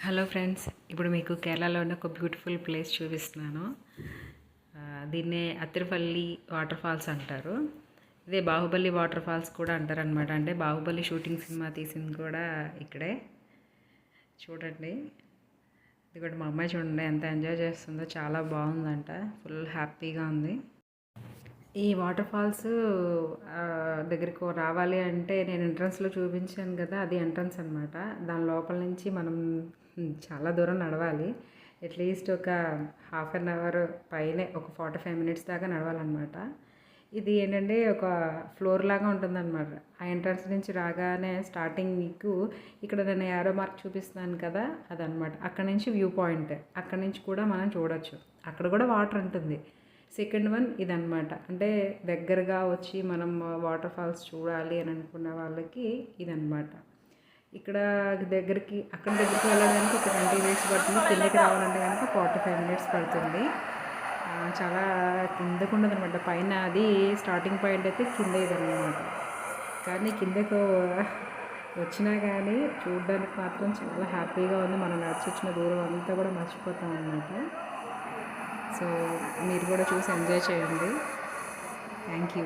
Hello friends, ఇప్పుడు మీకు కేరళలో ఉన్న ఒక బ్యూటిఫుల్ ప్లేస్ చూపిస్తున్నాను. దీన్నే అత్తిరపల్లి వాటర్ ఫాల్స్ అంటారు. ఇదే బాహుబలి వాటర్ ఫాల్స్ కూడా అంటారు అనమాట. అంటే బాహుబలి షూటింగ్ సినిమా తీసింది కూడా ఇక్కడే. చూడండి, ఇది కూడా మా అమ్మాయి చూడండి ఎంత ఎంజాయ్ చేస్తుందో. చాలా బాగుందంట, ఫుల్ హ్యాపీగా ఉంది. ఈ వాటర్ ఫాల్స్ దగ్గరికి రావాలి అంటే నేను ఎంట్రన్స్లో చూపించాను కదా, అది ఎంట్రన్స్ అనమాట. దాని లోపల నుంచి మనం చాలా దూరం నడవాలి. అట్లీస్ట్ ఒక హాఫ్ అన్ అవర్ పైనే, ఒక 45 మినిట్స్ దాకా నడవాలన్నమాట. ఇది ఏంటంటే ఒక ఫ్లోర్ లాగా ఉంటుందన్నమాట. ఆ ఎంట్రన్స్ నుంచి రాగానే స్టార్టింగ్ మీకు ఇక్కడ నేను యారో మార్క్ చూపిస్తున్నాను కదా, అదనమాట. అక్కడ నుంచి వ్యూ పాయింట్, అక్కడ నుంచి కూడా మనం చూడొచ్చు. అక్కడ కూడా వాటర్ ఉంటుంది. సెకండ్ వన్ ఇదనమాట. అంటే దగ్గరగా వచ్చి మనం వాటర్ ఫాల్స్ చూడాలి అని అనుకున్న వాళ్ళకి ఇదనమాట. ఇక్కడ దగ్గరికి, అక్కడ దగ్గరికి వెళ్ళడానికి ఒక 20 మినిట్స్ పడుతుంది. కిందకి రావాలంటే కనుక 45 మినిట్స్ పడుతుంది. చాలా కిందకు ఉండదు అనమాట. పైన అది స్టార్టింగ్ పాయింట్ అయితే కింద ఇదనమాట. కానీ కిందకు వచ్చినా కానీ చూడడానికి మాత్రం చాలా హ్యాపీగా ఉంది. మనం నడిచి వచ్చిన దూరం అంతా కూడా మర్చిపోతాం అన్నమాట. సో మీరు కూడా చూసి ఎంజాయ్ చేయండి. Thank you.